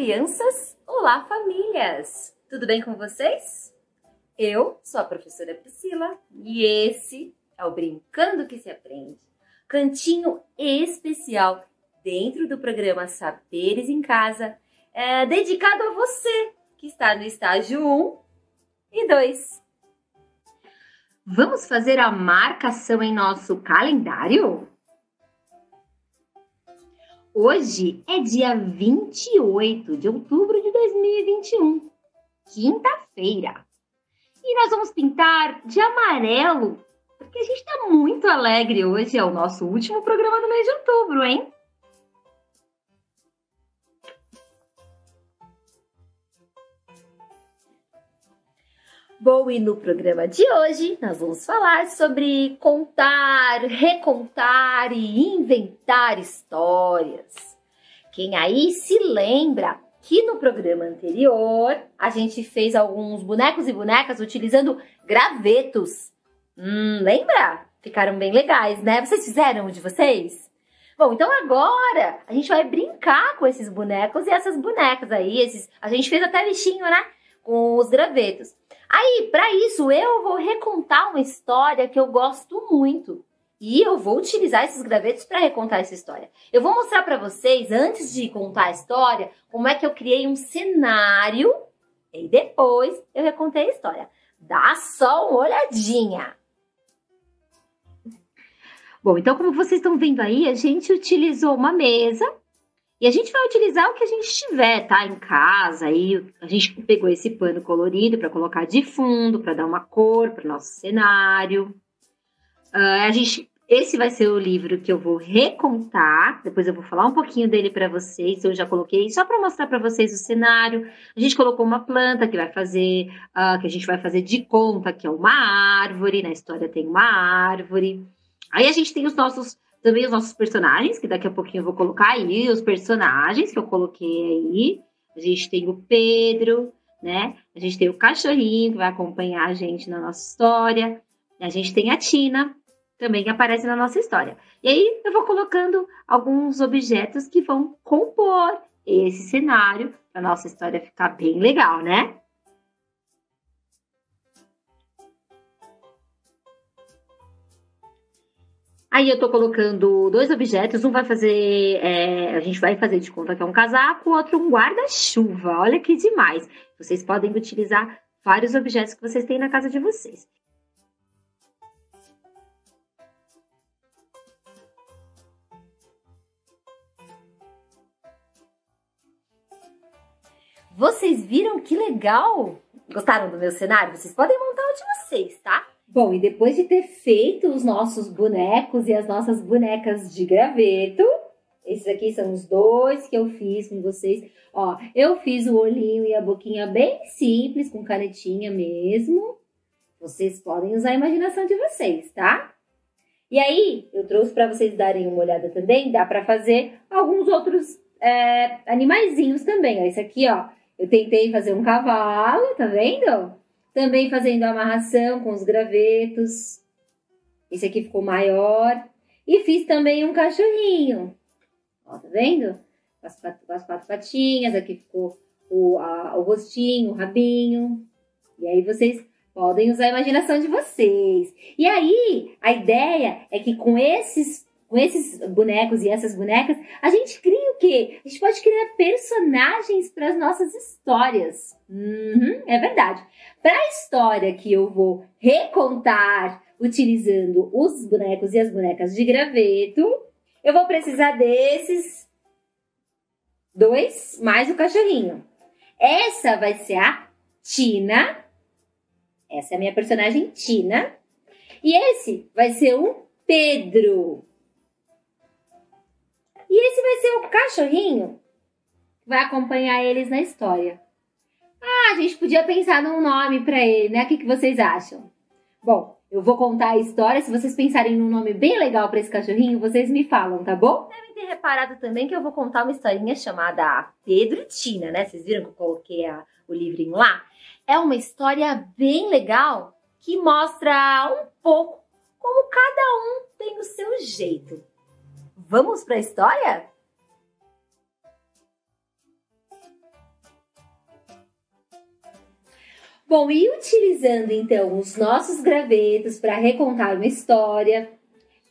crianças! Olá, famílias! Tudo bem com vocês? Eu sou a professora Priscila e esse é o Brincando que se Aprende, cantinho especial dentro do programa Saberes em Casa, dedicado a você que está no estágio 1 e 2. Vamos fazer a marcação em nosso calendário? Hoje é dia 28 de outubro de 2021, quinta-feira. E nós vamos pintar de amarelo, porque a gente está muito alegre hoje, é o nosso último programa do mês de outubro, hein? Bom, e no programa de hoje nós vamos falar sobre contar, recontar e inventar histórias. Quem aí se lembra que no programa anterior a gente fez alguns bonecos e bonecas utilizando gravetos. Lembra? Ficaram bem legais, né? Vocês fizeram o de vocês? Bom, então agora a gente vai brincar com esses bonecos e essas bonecas aí. A gente fez até bichinho, né? Com os gravetos. Aí, para isso, eu vou recontar uma história que eu gosto muito. E eu vou utilizar esses gravetos para recontar essa história. Eu vou mostrar para vocês, antes de contar a história, como é que eu criei um cenário e depois eu recontei a história. Dá só uma olhadinha. Bom, então como vocês estão vendo aí, a gente utilizou uma mesa. E a gente vai utilizar o que a gente tiver, tá? Em casa, aí a gente pegou esse pano colorido para colocar de fundo, para dar uma cor para o nosso cenário. Esse vai ser o livro que eu vou recontar, depois eu vou falar um pouquinho dele para vocês, eu já coloquei só para mostrar para vocês o cenário. A gente colocou uma planta que vai fazer, que a gente vai fazer de conta que é uma árvore, na história tem uma árvore. Aí a gente tem também os nossos personagens, que daqui a pouquinho eu vou colocar aí, os personagens que eu coloquei aí. A gente tem o Pedro, né? A gente tem o cachorrinho que vai acompanhar a gente na nossa história. A gente tem a Tina, também que aparece na nossa história. E aí eu vou colocando alguns objetos que vão compor esse cenário, para a nossa história ficar bem legal, né? Aí eu tô colocando dois objetos, um vai fazer, a gente vai fazer de conta que é um casaco, o outro um guarda-chuva. Olha que demais! Vocês podem utilizar vários objetos que vocês têm na casa de vocês. Vocês viram que legal? Gostaram do meu cenário? Vocês podem montar o de vocês, tá? Bom, e depois de ter feito os nossos bonecos e as nossas bonecas de graveto, esses aqui são os dois que eu fiz com vocês. Ó, eu fiz o olhinho e a boquinha bem simples, com canetinha mesmo. Vocês podem usar a imaginação de vocês, tá? E aí, eu trouxe para vocês darem uma olhada também, dá para fazer alguns outros animaizinhos também. Ó, esse aqui, ó, eu tentei fazer um cavalo, tá vendo? Também fazendo a amarração com os gravetos. Esse aqui ficou maior. E fiz também um cachorrinho. Ó, tá vendo? Com as quatro patinhas. Aqui ficou o rostinho, o rabinho. E aí vocês podem usar a imaginação de vocês. E aí, a ideia é que com esses bonecos e essas bonecas, a gente cria o quê? A gente pode criar personagens para as nossas histórias. É verdade. Para a história que eu vou recontar utilizando os bonecos e as bonecas de graveto, eu vou precisar desses dois mais o cachorrinho. Essa vai ser a Tina. Essa é a minha personagem Tina. E esse vai ser o Pedro. E esse vai ser o cachorrinho que vai acompanhar eles na história. A gente podia pensar num nome para ele, né? O que vocês acham? Bom, eu vou contar a história. Se vocês pensarem num nome bem legal para esse cachorrinho, vocês me falam, tá bom? Devem ter reparado também que eu vou contar uma historinha chamada Pedro e Tina, né? Vocês viram que eu coloquei o livrinho lá? É uma história bem legal que mostra um pouco como cada um tem o seu jeito. Vamos para a história? Bom, e utilizando então os nossos gravetos para recontar uma história,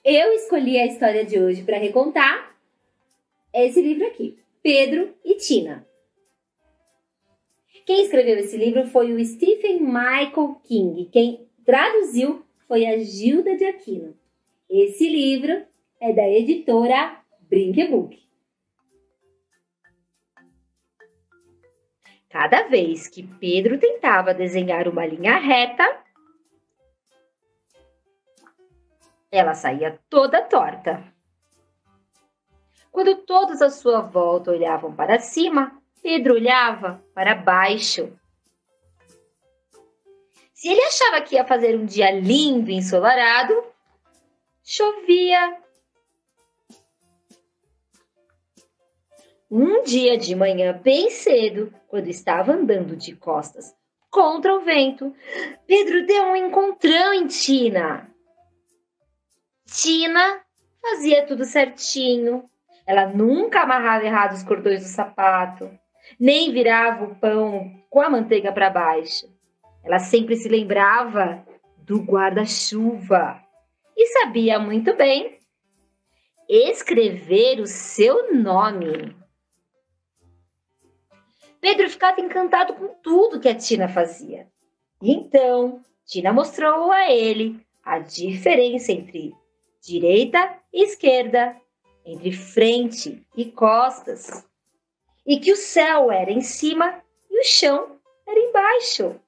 eu escolhi a história de hoje para recontar esse livro aqui, Pedro e Tina. Quem escreveu esse livro foi o Stephen Michael King. Quem traduziu foi a Gilda de Aquino. Esse livro é da editora Brinquebook. Cada vez que Pedro tentava desenhar uma linha reta, ela saía toda torta. Quando todos à sua volta olhavam para cima, Pedro olhava para baixo. Se ele achava que ia fazer um dia lindo e ensolarado, chovia. Um dia de manhã bem cedo, quando estava andando de costas contra o vento, Pedro deu um encontrão em Tina. Tina fazia tudo certinho. Ela nunca amarrava errado os cordões do sapato, nem virava o pão com a manteiga para baixo. Ela sempre se lembrava do guarda-chuva e sabia muito bem escrever o seu nome. Pedro ficava encantado com tudo que a Tina fazia. E então, Tina mostrou a ele a diferença entre direita e esquerda, entre frente e costas, e que o céu era em cima e o chão era embaixo.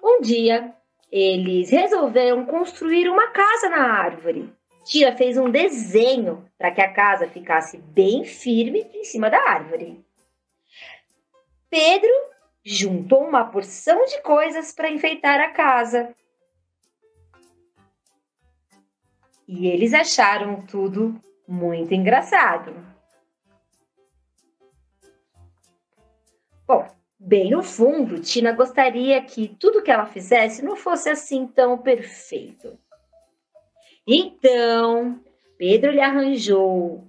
Um dia, eles resolveram construir uma casa na árvore. Tina fez um desenho para que a casa ficasse bem firme em cima da árvore. Pedro juntou uma porção de coisas para enfeitar a casa. E eles acharam tudo muito engraçado. Bom, bem no fundo, Tina gostaria que tudo que ela fizesse não fosse assim tão perfeito. Então, Pedro lhe arranjou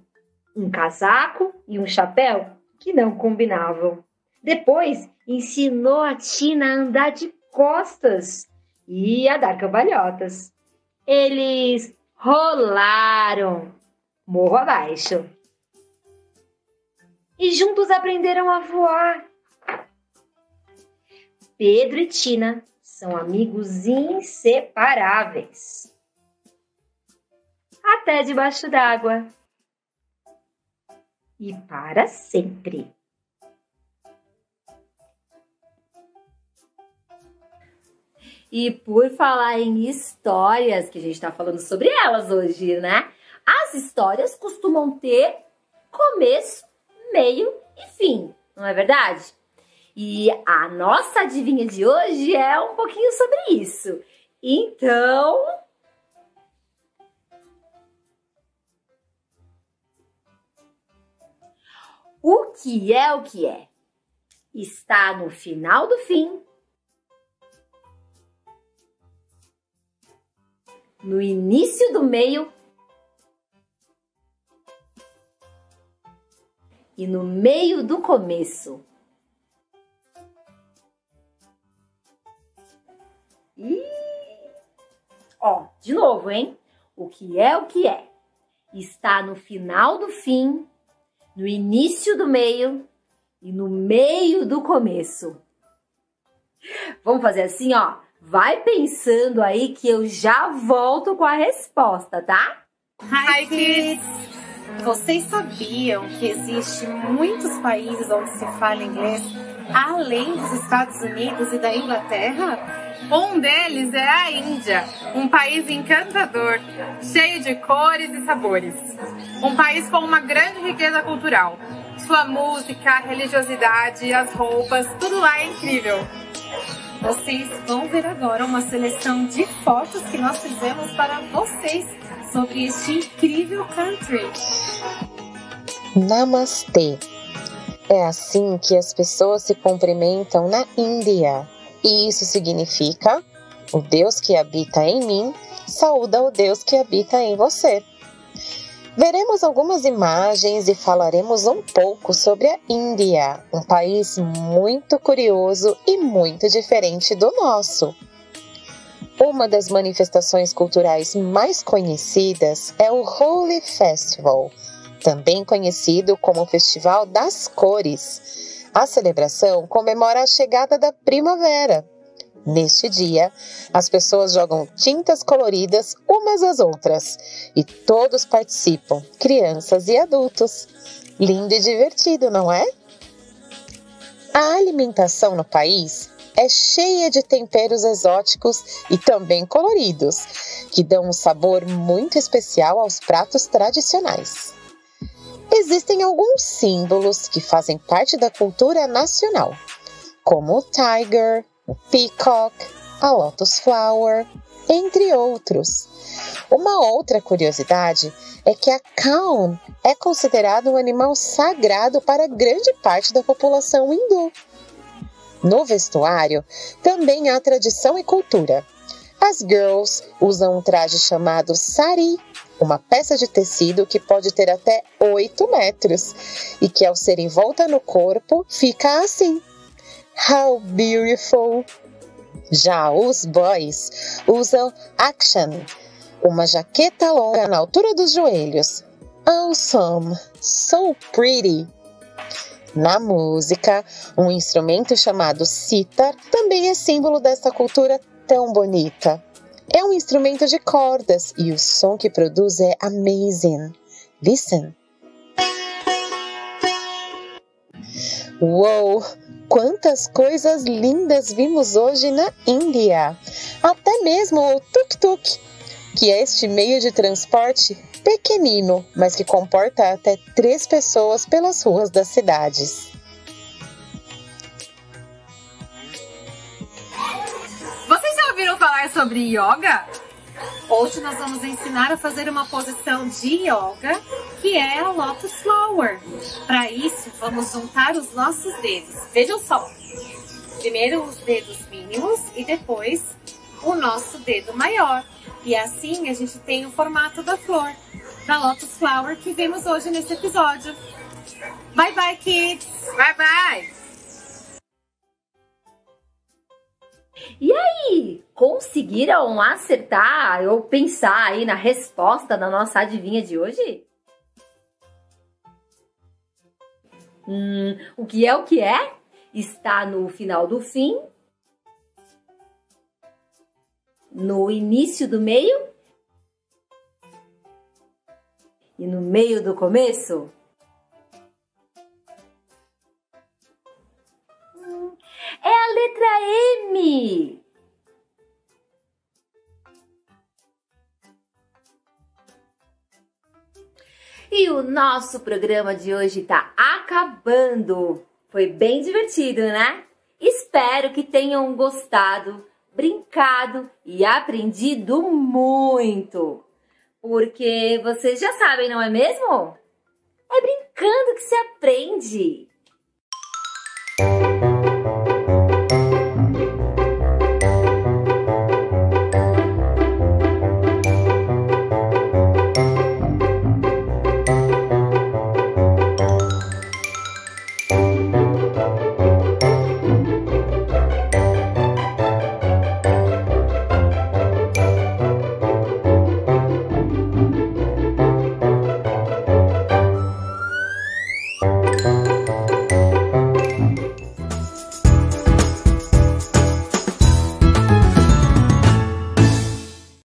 um casaco e um chapéu que não combinavam. Depois, ensinou a Tina a andar de costas e a dar cambalhotas. Eles rolaram morro abaixo e juntos aprenderam a voar. Pedro e Tina são amigos inseparáveis. Até debaixo d'água. E para sempre. E por falar em histórias, que a gente está falando sobre elas hoje, né? As histórias costumam ter começo, meio e fim, não é verdade? E a nossa adivinha de hoje é um pouquinho sobre isso. Então, o que é o que é? Está no final do fim, no início do meio e no meio do começo. Ó, de novo, hein? O que é o que é? Está no final do fim, no início do meio e no meio do começo. Vamos fazer assim, ó. Vai pensando aí que eu já volto com a resposta, tá? Hi, kids! Vocês sabiam que existem muitos países onde se fala inglês, além dos Estados Unidos e da Inglaterra? Um deles é a Índia, um país encantador, cheio de cores e sabores. Um país com uma grande riqueza cultural. Sua música, a religiosidade, as roupas, tudo lá é incrível. Vocês vão ver agora uma seleção de fotos que nós fizemos para vocês sobre este incrível country. Namastê. É assim que as pessoas se cumprimentam na Índia. E isso significa: o Deus que habita em mim saúda o Deus que habita em você. Veremos algumas imagens e falaremos um pouco sobre a Índia, um país muito curioso e muito diferente do nosso. Uma das manifestações culturais mais conhecidas é o Holi Festival, também conhecido como Festival das Cores. A celebração comemora a chegada da primavera. Neste dia, as pessoas jogam tintas coloridas umas às outras e todos participam, crianças e adultos. Lindo e divertido, não é? A alimentação no país é cheia de temperos exóticos e também coloridos, que dão um sabor muito especial aos pratos tradicionais. Existem alguns símbolos que fazem parte da cultura nacional, como o tiger, o peacock, a lotus flower, entre outros. Uma outra curiosidade é que a cow é considerado um animal sagrado para grande parte da população hindu. No vestuário, também há tradição e cultura. As girls usam um traje chamado sari, uma peça de tecido que pode ter até 8 metros e que, ao ser envolta no corpo, fica assim. How beautiful! Já os boys usam action, uma jaqueta longa na altura dos joelhos. Awesome! So pretty! Na música, um instrumento chamado sitar também é símbolo dessa cultura tão bonita. É um instrumento de cordas e o som que produz é amazing. Listen! Uou! Quantas coisas lindas vimos hoje na Índia! Até mesmo o tuk-tuk, que é este meio de transporte pequenino, mas que comporta até 3 pessoas pelas ruas das cidades. Vocês já ouviram falar sobre yoga? Hoje nós vamos ensinar a fazer uma posição de yoga, que é a Lotus Flower. Para isso, vamos juntar os nossos dedos. Vejam só. Primeiro os dedos mínimos e depois o nosso dedo maior. E assim a gente tem o formato da flor, da Lotus Flower, que vimos hoje nesse episódio. Bye bye, kids! Bye bye! E aí, conseguiram acertar ou pensar aí na resposta da nossa adivinha de hoje? O que é o que é? Está no final do fim? No início do meio? E no meio do começo? É a letra M! E o nosso programa de hoje está acabando. Foi bem divertido, né? Espero que tenham gostado, brincado e aprendido muito. Porque vocês já sabem, não é mesmo? É brincando que se aprende.